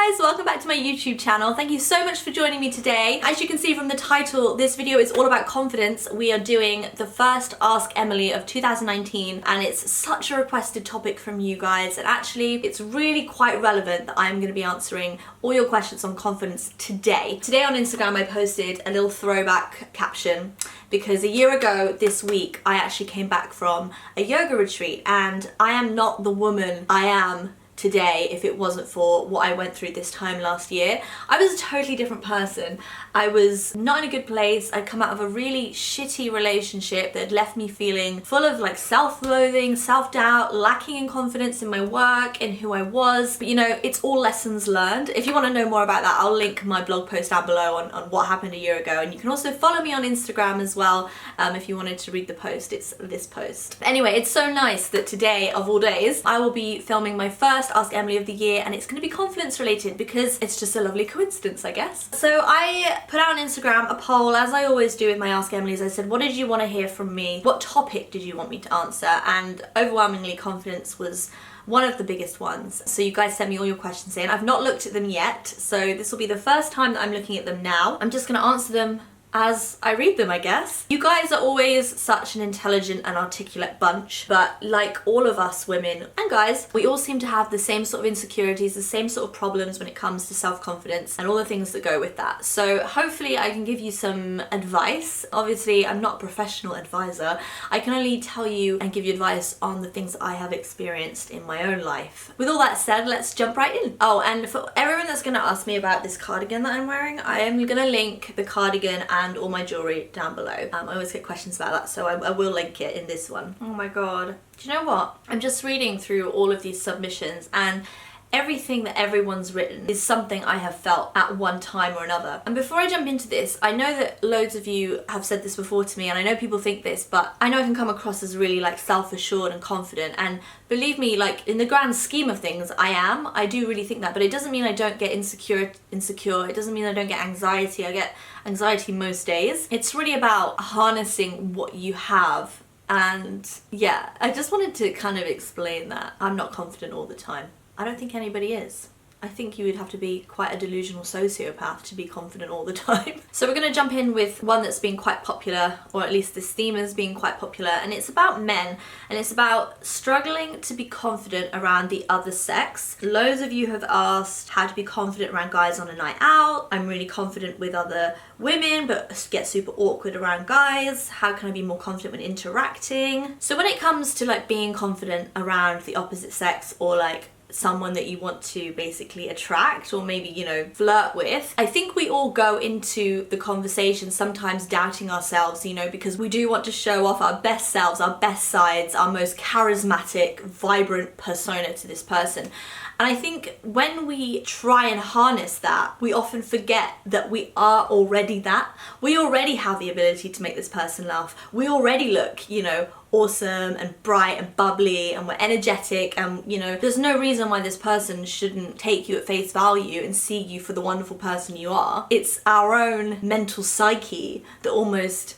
guys, welcome back to my YouTube channel. Thank you so much for joining me today. As you can see from the title, this video is all about confidence. We are doing the first Ask Emily of 2019 and it's such a requested topic from you guys, and actually it's really quite relevant that I'm going to be answering all your questions on confidence today. Today on Instagram I posted a little throwback caption because a year ago this week I actually came back from a yoga retreat and I am not the woman I am today if it wasn't for what I went through this time last year. I was a totally different person. I was not in a good place. I'd come out of a really shitty relationship that had left me feeling full of like self-loathing, self-doubt, lacking in confidence in my work, in who I was. But you know, it's all lessons learned. If you want to know more about that, I'll link my blog post down below on what happened a year ago, and you can also follow me on Instagram as well if you wanted to read the post. It's this post. Anyway, it's so nice that today of all days I will be filming my first Ask Emily of the year, and it's going to be confidence related because it's just a lovely coincidence, I guess. So I put out on Instagram a poll, as I always do with my Ask Emilys. I said, what did you want to hear from me? What topic did you want me to answer? And overwhelmingly confidence was one of the biggest ones. So you guys sent me all your questions in. I've not looked at them yet, so this will be the first time that I'm looking at them now. I'm just going to answer them as I read them, I guess. You guys are always such an intelligent and articulate bunch, but like all of us women and guys, we all seem to have the same sort of insecurities, the same sort of problems when it comes to self-confidence and all the things that go with that. So hopefully I can give you some advice. Obviously I'm not a professional advisor. I can only tell you and give you advice on the things that I have experienced in my own life. With all that said, let's jump right in. Oh, and for everyone that's gonna ask me about this cardigan that I'm wearing, I am gonna link the cardigan and all my jewellery down below. I always get questions about that, so I will link it in this one. Oh my god. Do you know what? I'm just reading through all of these submissions and everything that everyone's written is something I have felt at one time or another. And before I jump into this, I know that loads of you have said this before to me, and I know people think this, but I know I can come across as really like self-assured and confident, and believe me, like in the grand scheme of things, I do really think that, but it doesn't mean I don't get insecure. It doesn't mean I don't get anxiety. I get anxiety most days. It's really about harnessing what you have. And yeah, I just wanted to kind of explain that I'm not confident all the time. I don't think anybody is. I think you would have to be quite a delusional sociopath to be confident all the time. So we're gonna jump in with one that's been quite popular, or at least this theme has been quite popular, and it's about men, and it's about struggling to be confident around the other sex. Loads of you have asked how to be confident around guys on a night out. I'm really confident with other women, but get super awkward around guys. How can I be more confident when interacting? So when it comes to like being confident around the opposite sex, or like someone that you want to basically attract or maybe, you know, flirt with, I think we all go into the conversation sometimes doubting ourselves, you know, because we do want to show off our best selves, our best sides, our most charismatic, vibrant persona to this person. And I think when we try and harness that, we often forget that we are already that. We already have the ability to make this person laugh. We already look, you know, awesome and bright and bubbly, and we're energetic, and you know, there's no reason why this person shouldn't take you at face value and see you for the wonderful person you are. It's our own mental psyche that almost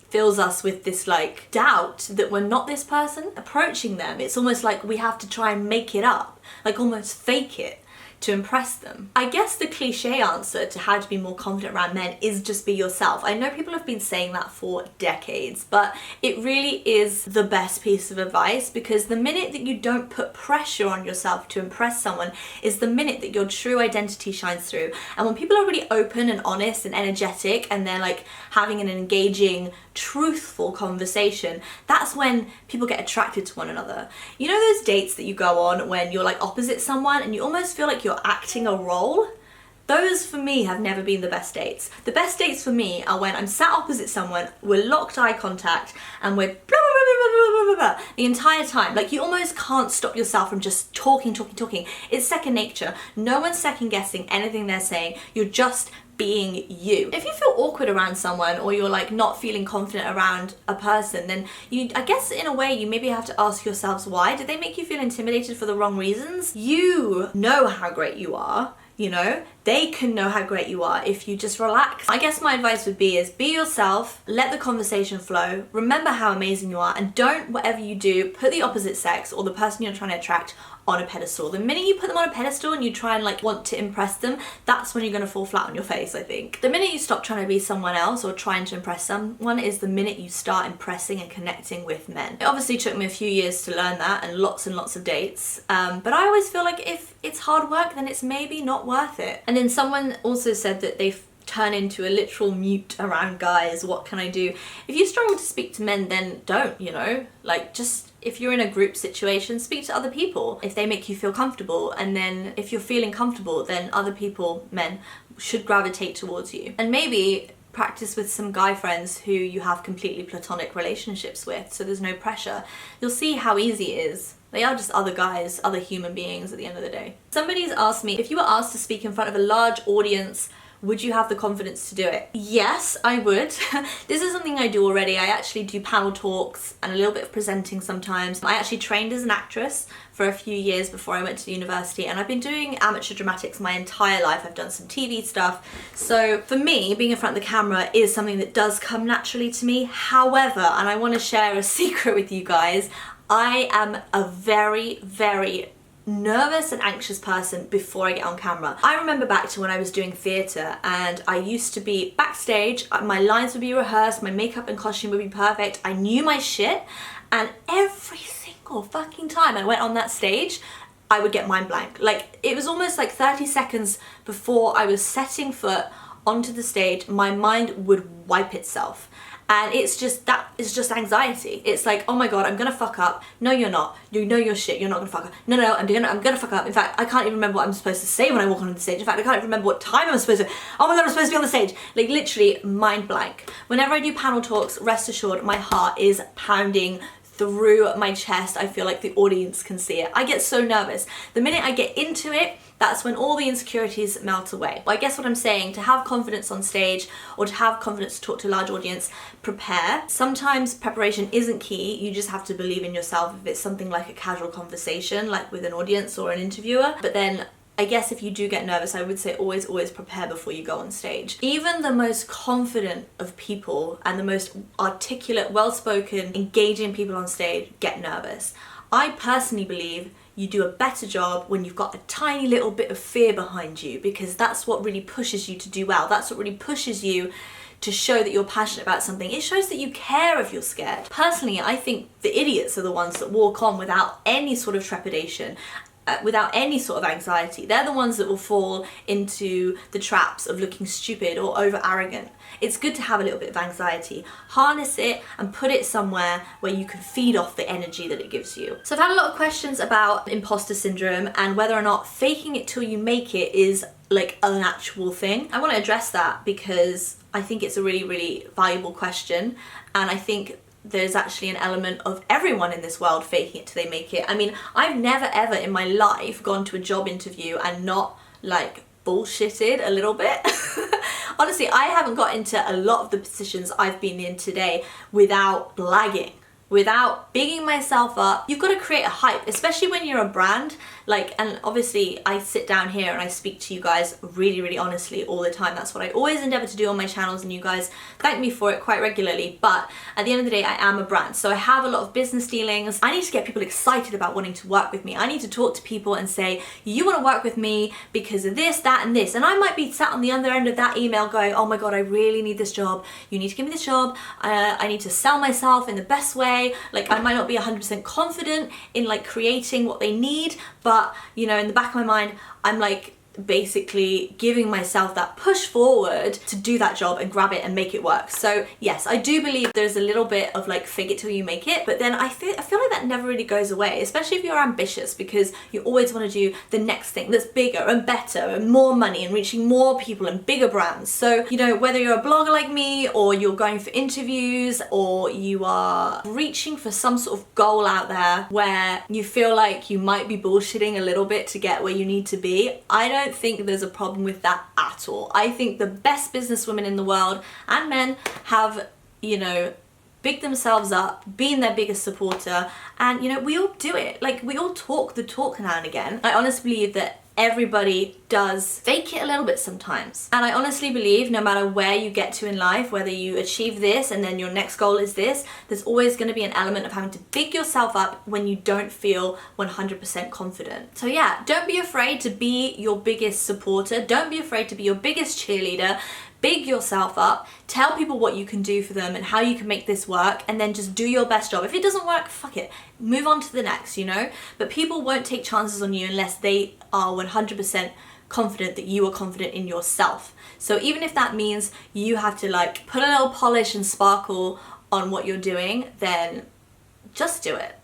fills us with this like doubt that we're not this person. Approaching them, it's almost like we have to try and make it up, like almost fake it to impress them. I guess the cliche answer to how to be more confident around men is just be yourself. I know people have been saying that for decades, but it really is the best piece of advice, because the minute that you don't put pressure on yourself to impress someone is the minute that your true identity shines through. And when people are really open and honest and energetic, and they're like having an engaging, truthful conversation, that's when people get attracted to one another. You know those dates that you go on when you're like opposite someone and you almost feel like you're acting a role? Those for me have never been the best dates. The best dates for me are when I'm sat opposite someone, we're locked eye contact, and we're blah, blah, blah, blah, blah, blah, blah, the entire time. Like you almost can't stop yourself from just talking. It's second nature. No one's second guessing anything they're saying. You're just being you. If you feel awkward around someone, or you're like not feeling confident around a person, then you, I guess in a way, you maybe have to ask yourselves why. Did they make you feel intimidated for the wrong reasons? You know how great you are. You know, they can know how great you are if you just relax. I guess my advice would be be yourself, let the conversation flow, remember how amazing you are, and don't, whatever you do, put the opposite sex or the person you're trying to attract on a pedestal. The minute you put them on a pedestal and you try and like want to impress them, that's when you're gonna fall flat on your face, I think. The minute you stop trying to be someone else or trying to impress someone is the minute you start impressing and connecting with men. It obviously took me a few years to learn that and lots of dates, but I always feel like if it's hard work, then it's maybe not worth it. And then someone also said that they've turn into a literal mute around guys. What can I do? If you struggle to speak to men, then don't, you know, like just if you're in a group situation, speak to other people if they make you feel comfortable, and then if you're feeling comfortable, then other people, men, should gravitate towards you. And maybe practice with some guy friends who you have completely platonic relationships with, so there's no pressure. You'll see how easy it is. They are just other guys, other human beings at the end of the day. Somebody's asked me, if you were asked to speak in front of a large audience, would you have the confidence to do it? Yes, I would. This is something I do already. I actually do panel talks and a little bit of presenting sometimes. I actually trained as an actress for a few years before I went to university, and I've been doing amateur dramatics my entire life. I've done some TV stuff. So for me, being in front of the camera is something that does come naturally to me. However, and I want to share a secret with you guys, I am a very, very nervous and anxious person before I get on camera. I remember back to when I was doing theatre, and I used to be backstage, my lines would be rehearsed, my makeup and costume would be perfect, I knew my shit, and every single fucking time I went on that stage, I would get mind blank. Like, it was almost like 30 seconds before I was setting foot onto the stage, my mind would wipe itself. And it's just, that is just anxiety. It's like, oh my god, I'm gonna fuck up. No, you're not. You know your shit. You're not gonna fuck up. No, I'm gonna fuck up. In fact, I can't even remember what I'm supposed to say when I walk on the stage. In fact, I can't even remember what time I'm supposed to. Oh my god, I'm supposed to be on the stage. Like, literally mind blank. Whenever I do panel talks, rest assured, my heart is pounding through my chest. I feel like the audience can see it. I get so nervous. The minute I get into it, that's when all the insecurities melt away. I guess what I'm saying, to have confidence on stage or to have confidence to talk to a large audience, prepare. Sometimes preparation isn't key, you just have to believe in yourself if it's something like a casual conversation, like with an audience or an interviewer. But then I guess if you do get nervous, I would say always prepare before you go on stage. Even the most confident of people and the most articulate, well-spoken, engaging people on stage get nervous. I personally believe you do a better job when you've got a tiny little bit of fear behind you, because that's what really pushes you to do well. That's what really pushes you to show that you're passionate about something. It shows that you care if you're scared. Personally, I think the idiots are the ones that walk on without any sort of trepidation, without any sort of anxiety. They're the ones that will fall into the traps of looking stupid or over arrogant. It's good to have a little bit of anxiety. Harness it and put it somewhere where you can feed off the energy that it gives you. So I've had a lot of questions about imposter syndrome and whether or not faking it till you make it is like an actual thing. I want to address that because I think it's a really, really valuable question, and I think there's actually an element of everyone in this world faking it till they make it. I mean, I've never ever in my life gone to a job interview and not like bullshitted a little bit. Honestly, I haven't got into a lot of the positions I've been in today without blagging, without bigging myself up. You've got to create a hype, especially when you're a brand. Like, and obviously I sit down here and I speak to you guys really, really honestly all the time. That's what I always endeavor to do on my channels, and you guys thank me for it quite regularly. But at the end of the day, I am a brand, so I have a lot of business dealings. I need to get people excited about wanting to work with me. I need to talk to people and say, you want to work with me because of this, that, and this. And I might be sat on the other end of that email going, oh my god, I really need this job. You need to give me this job. I need to sell myself in the best way. Like, I might not be 100% confident in like creating what they need, but you know, in the back of my mind, I'm like basically giving myself that push forward to do that job and grab it and make it work. So yes, I do believe there's a little bit of like fake it till you make it, but then I feel like that never really goes away, especially if you're ambitious, because you always want to do the next thing that's bigger and better and more money and reaching more people and bigger brands. So, you know, whether you're a blogger like me or you're going for interviews or you are reaching for some sort of goal out there where you feel like you might be bullshitting a little bit to get where you need to be, I don't think there's a problem with that at all. I think the best businesswomen in the world and men have, you know, bigged themselves up, been their biggest supporter, and you know, we all do it. Like, we all talk the talk now and again. I honestly believe that everybody does fake fake it a little bit sometimes. And I honestly believe no matter where you get to in life, whether you achieve this and then your next goal is this, there's always going to be an element of having to big yourself up when you don't feel 100% confident. So yeah, don't be afraid to be your biggest supporter. Don't be afraid to be your biggest cheerleader. Big yourself up, tell people what you can do for them and how you can make this work, and then just do your best job. If it doesn't work, fuck it. Move on to the next, you know? But people won't take chances on you unless they are 100% confident that you are confident in yourself. So even if that means you have to like put a little polish and sparkle on what you're doing, then just do it.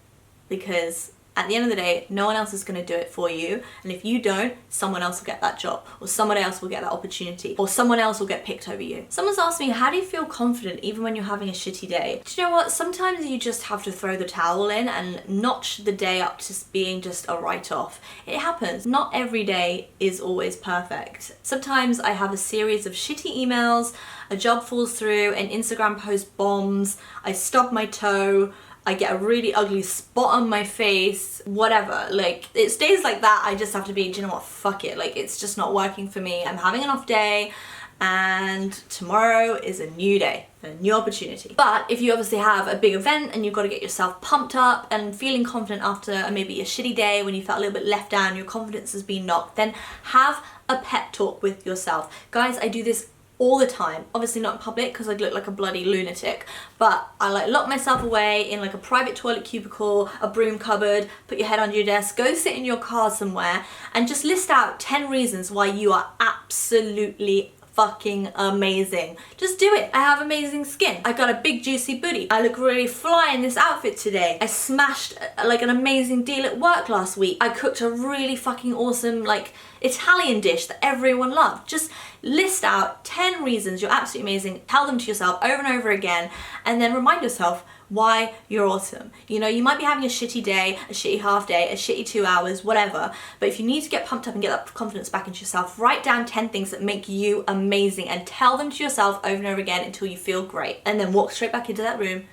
Because at the end of the day, no one else is going to do it for you. And if you don't, someone else will get that job, or someone else will get that opportunity, or someone else will get picked over you. Someone's asked me, how do you feel confident even when you're having a shitty day? Do you know what? Sometimes you just have to throw the towel in and notch the day up to being just a write-off. It happens. Not every day is always perfect. Sometimes I have a series of shitty emails, a job falls through, an Instagram post bombs, I stub my toe, I get a really ugly spot on my face, whatever. Like, it's days like that I just have to be, do you know what, fuck it. Like, it's just not working for me. I'm having an off day and tomorrow is a new day, a new opportunity. But if you obviously have a big event and you've got to get yourself pumped up and feeling confident after maybe a shitty day when you felt a little bit left down, your confidence has been knocked, then have a pep talk with yourself. Guys, I do this all the time. Obviously not in public because I'd look like a bloody lunatic, but I like lock myself away in like a private toilet cubicle, a broom cupboard, put your head under your desk, go sit in your car somewhere and just list out 10 reasons why you are absolutely fucking amazing. Just do it. I have amazing skin. I got a big juicy booty. I look really fly in this outfit today. I smashed like an amazing deal at work last week. I cooked a really fucking awesome like Italian dish that everyone loved. Just list out 10 reasons you're absolutely amazing. Tell them to yourself over and over again, and then remind yourself why you're awesome. You know, you might be having a shitty day, a shitty half day, a shitty 2 hours, whatever, but if you need to get pumped up and get that confidence back into yourself, write down 10 things that make you amazing and tell them to yourself over and over again until you feel great, and then walk straight back into that room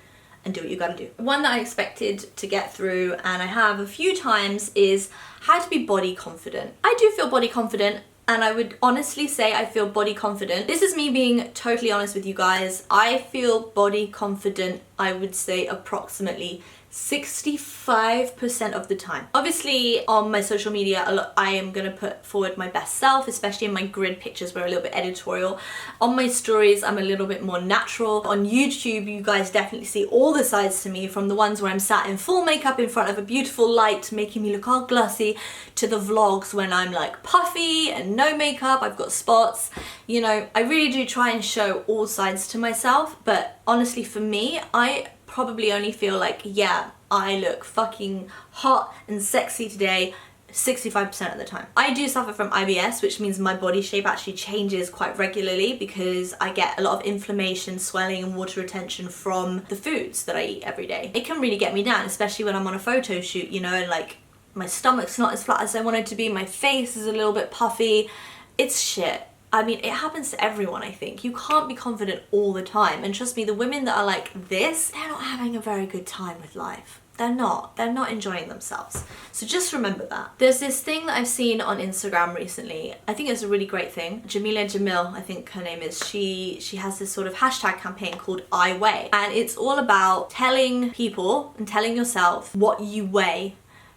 and do what you gotta do. One that I expected to get through, and I have a few times, is how to be body confident. I do feel body confident, and I would honestly say I feel body confident. This is me being totally honest with you guys. I feel body confident, I would say approximately 65% of the time. Obviously on my social media I am gonna put forward my best self, especially in my grid pictures where a little bit editorial. On my stories I'm a little bit more natural. On YouTube you guys definitely see all the sides to me, from the ones where I'm sat in full makeup in front of a beautiful light making me look all glossy, to the vlogs when I'm like puffy and no makeup, I've got spots. You know, I really do try and show all sides to myself, but honestly for me, I probably only feel like, yeah, I look fucking hot and sexy today 65% of the time. I do suffer from IBS, which means my body shape actually changes quite regularly because I get a lot of inflammation, swelling and water retention from the foods that I eat every day. It can really get me down, especially when I'm on a photo shoot, you know, and like my stomach's not as flat as I want it to be, my face is a little bit puffy. It's shit. I mean, it happens to everyone, I think. You can't be confident all the time. And trust me, the women that are like this, they're not having a very good time with life. They're not enjoying themselves. So just remember that. There's this thing that I've seen on Instagram recently. I think it's a really great thing. Jamila Jamil, I think her name is, she has this sort of hashtag campaign called I Weigh. And it's all about telling people and telling yourself what you weigh,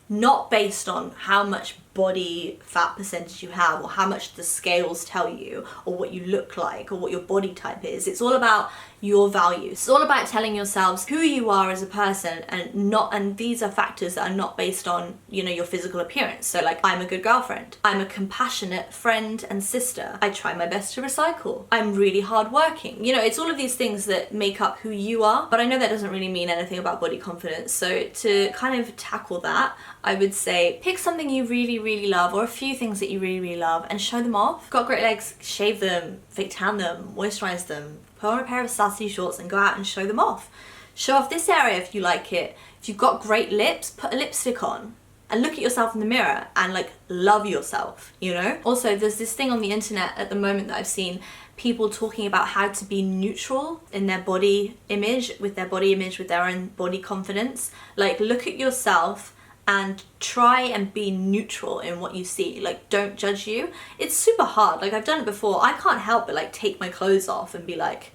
not based on how much body fat percentage you have or how much the scales tell you or what you look like or what your body type is. It's all about your values. It's all about telling yourselves who you are as a person, and these are factors that are not based on, you know, your physical appearance. So like, I'm a good girlfriend, I'm a compassionate friend and sister, I try my best to recycle, I'm really hardworking. You know, it's all of these things that make up who you are, but I know that doesn't really mean anything about body confidence. So to kind of tackle that, I would say pick something you really love, or a few things that you really love, and show them off. Got great legs, shave them, fake tan them, moisturize them, put on a pair of sassy shorts and go out and show them off. Show off this area if you like it. If you've got great lips, put a lipstick on and look at yourself in the mirror and like love yourself, you know? Also, there's this thing on the internet at the moment that I've seen people talking about how to be neutral in their body image, with their own body confidence. Like, look at yourself and try and be neutral in what you see. Like, don't judge you. It's super hard. Like, I've done it before. I can't help but like take my clothes off and be like,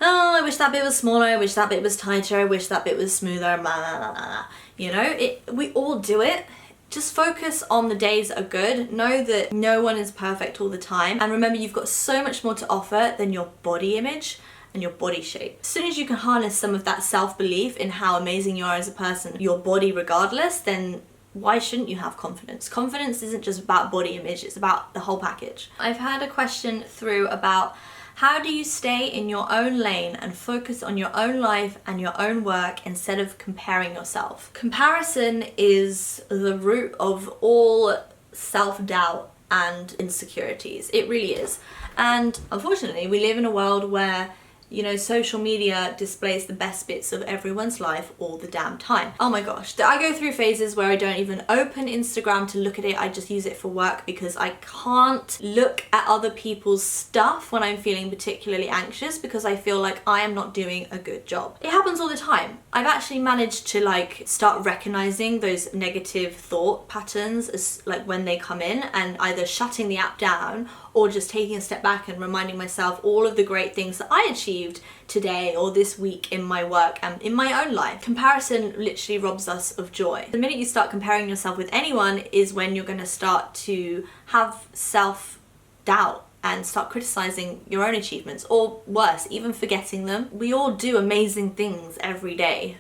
oh, I wish that bit was smaller, I wish that bit was tighter, I wish that bit was smoother, blah, blah, blah, blah. You know, we all do it. Just focus on the days that are good. Know that no one is perfect all the time. And remember, you've got so much more to offer than your body image and your body shape. As soon as you can harness some of that self-belief in how amazing you are as a person, your body regardless, then why shouldn't you have confidence? Confidence isn't just about body image, it's about the whole package. I've had a question through about how do you stay in your own lane and focus on your own life and your own work instead of comparing yourself? Comparison is the root of all self-doubt and insecurities. It really is. And unfortunately, we live in a world where, you know, social media displays the best bits of everyone's life all the damn time. Oh my gosh, I go through phases where I don't even open Instagram to look at it. I just use it for work because I can't look at other people's stuff when I'm feeling particularly anxious because I feel like I am not doing a good job. It happens all the time. I've actually managed to like start recognizing those negative thought patterns as like when they come in, and either shutting the app down or just taking a step back and reminding myself all of the great things that I achieved today or this week in my work and in my own life. Comparison literally robs us of joy. The minute you start comparing yourself with anyone is when you're going to start to have self-doubt and start criticizing your own achievements, or worse, even forgetting them. We all do amazing things every day.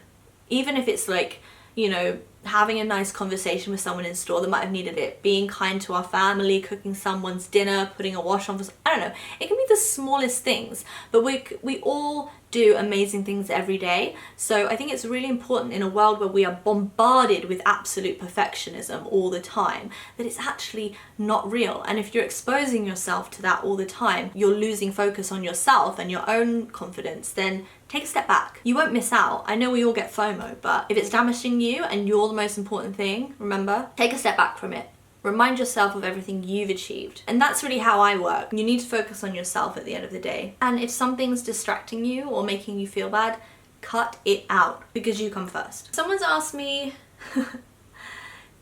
Even if it's like, you know, having a nice conversation with someone in store that might have needed it, being kind to our family, cooking someone's dinner, putting a wash on for, I don't know. It can be the smallest things, but we all do amazing things every day. So I think it's really important in a world where we are bombarded with absolute perfectionism all the time, that it's actually not real. And if you're exposing yourself to that all the time, you're losing focus on yourself and your own confidence, then take a step back. You won't miss out. I know we all get FOMO, but if it's damaging you and you're the most important thing, remember, take a step back from it. Remind yourself of everything you've achieved. And that's really how I work. You need to focus on yourself at the end of the day. And if something's distracting you or making you feel bad, cut it out because you come first. Someone's asked me,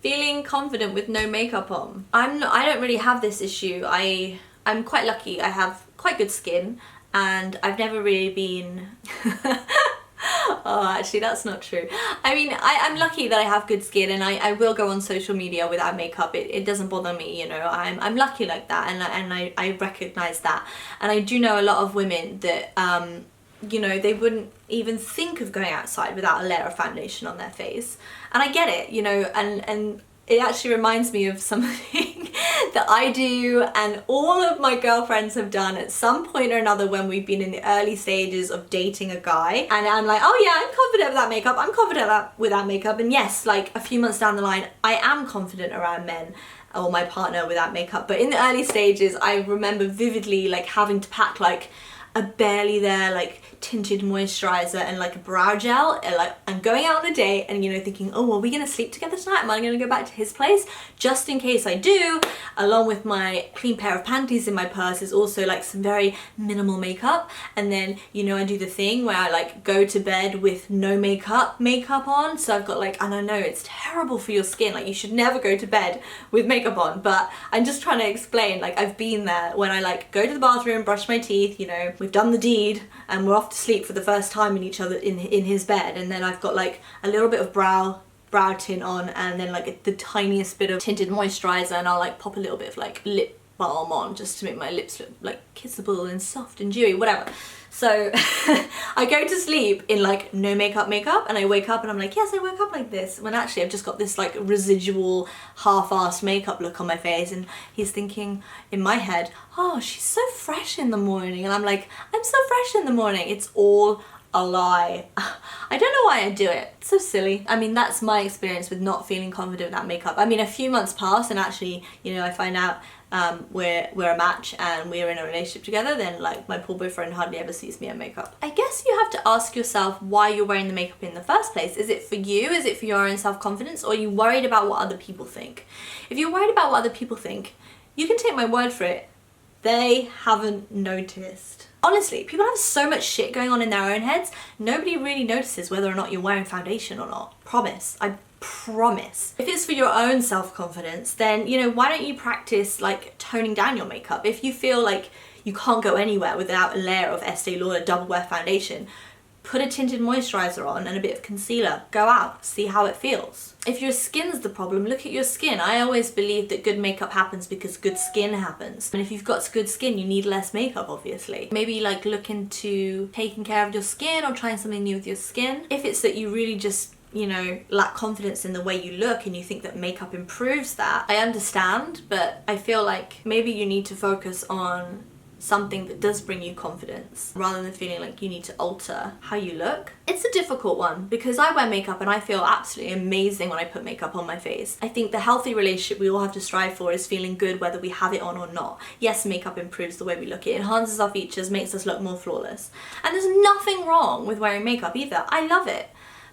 feeling confident with no makeup on. I don't really have this issue. I'm quite lucky. I have quite good skin and I've never really been oh, actually that's not true. I mean, I'm lucky that I have good skin and I will go on social media without makeup. It doesn't bother me, you know. I'm lucky like that, and I recognize that. And I do know a lot of women that you know, they wouldn't even think of going outside without a layer of foundation on their face. And I get it, you know, and it actually reminds me of something that I do and all of my girlfriends have done at some point or another when we've been in the early stages of dating a guy. And I'm like, oh yeah, I'm confident without makeup, I'm confident without makeup. And yes, like a few months down the line, I am confident around men or my partner without makeup. But in the early stages, I remember vividly like having to pack like a barely there like tinted moisturizer and like a brow gel and going out on a date and, you know, thinking, oh, are we gonna sleep together tonight? Am I gonna go back to his place? Just in case I do, along with my clean pair of panties in my purse is also like some very minimal makeup. And then, you know, I do the thing where I like go to bed with no makeup on. So I've got like, and I know it's terrible for your skin, like you should never go to bed with makeup on, but I'm just trying to explain, like I've been there when I like go to the bathroom, brush my teeth, you know, we've done the deed and we're off to sleep for the first time in each other in his bed, and then I've got like a little bit of brow tint on and then like the tiniest bit of tinted moisturizer, and I'll like pop a little bit of like lip balm on just to make my lips look like kissable and soft and dewy, whatever. So I go to sleep in like no makeup and I wake up and I'm like, yes, I woke up like this, when actually I've just got this like residual half-assed makeup look on my face. And he's thinking in my head, oh, she's so fresh in the morning, and I'm like, I'm so fresh in the morning. It's all a lie. I don't know why I do it. It's so silly. I mean, that's my experience with not feeling confident without makeup. I mean, a few months pass and actually, you know, I find out we're a match and we're in a relationship together, then like my poor boyfriend hardly ever sees me in makeup. I guess you have to ask yourself why you're wearing the makeup in the first place. Is it for you? Is it for your own self-confidence? Or are you worried about what other people think? If you're worried about what other people think, you can take my word for it. They haven't noticed. Honestly, people have so much shit going on in their own heads, nobody really notices whether or not you're wearing foundation or not. Promise. I promise. If it's for your own self-confidence, then, you know, why don't you practice like toning down your makeup? If you feel like you can't go anywhere without a layer of Estee Lauder Double Wear foundation, put a tinted moisturizer on and a bit of concealer. Go out, see how it feels. If your skin's the problem, look at your skin. I always believe that good makeup happens because good skin happens. And if you've got good skin, you need less makeup, obviously. Maybe like look into taking care of your skin or trying something new with your skin. If it's that you really just, you know, lack confidence in the way you look and you think that makeup improves that, I understand, but I feel like maybe you need to focus on something that does bring you confidence rather than feeling like you need to alter how you look. It's a difficult one because I wear makeup and I feel absolutely amazing when I put makeup on my face. I think the healthy relationship we all have to strive for is feeling good whether we have it on or not. Yes, makeup improves the way we look. It enhances our features, makes us look more flawless. And there's nothing wrong with wearing makeup either. I love it.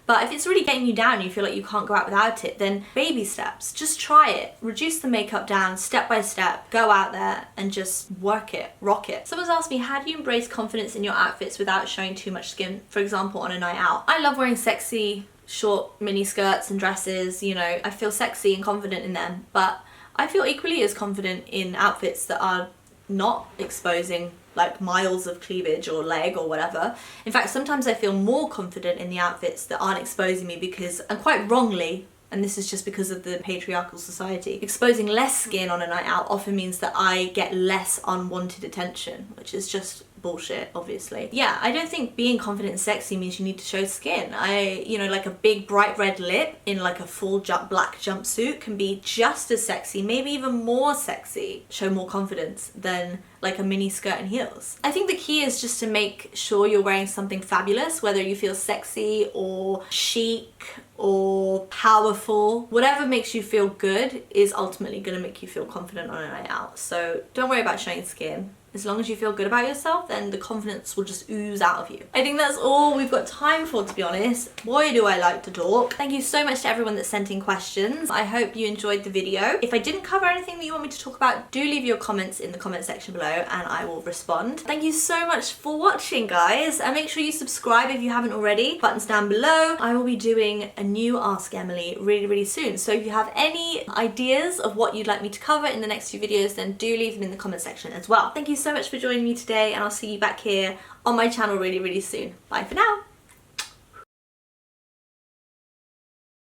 But if it's really getting you down and you feel like you can't go out without it, then baby steps. Just try it. Reduce the makeup down step by step. Go out there and just work it, rock it. Someone's asked me, how do you embrace confidence in your outfits without showing too much skin, for example, on a night out? I love wearing sexy, short mini skirts and dresses, you know, I feel sexy and confident in them, but I feel equally as confident in outfits that are not exposing like miles of cleavage or leg or whatever. In fact, sometimes I feel more confident in the outfits that aren't exposing me because, and quite wrongly, and this is just because of the patriarchal society, exposing less skin on a night out often means that I get less unwanted attention, which is just bullshit, obviously. Yeah, I don't think being confident and sexy means you need to show skin. You know, like a big bright red lip in like a full black jumpsuit can be just as sexy, maybe even more sexy, show more confidence than like a mini skirt and heels. I think the key is just to make sure you're wearing something fabulous, whether you feel sexy or chic or powerful. Whatever makes you feel good is ultimately going to make you feel confident on a night out. So don't worry about showing skin. As long as you feel good about yourself, then the confidence will just ooze out of you. I think that's all we've got time for, to be honest. Boy, do I like to talk. Thank you so much to everyone that sent in questions. I hope you enjoyed the video. If I didn't cover anything that you want me to talk about, do leave your comments in the comment section below and I will respond. Thank you so much for watching, guys. And make sure you subscribe if you haven't already. Buttons down below. I will be doing a new Ask Emily really, really soon. So if you have any ideas of what you'd like me to cover in the next few videos, then do leave them in the comment section as well. Thank you so much for joining me today, and I'll see you back here on my channel really, really soon. Bye for now.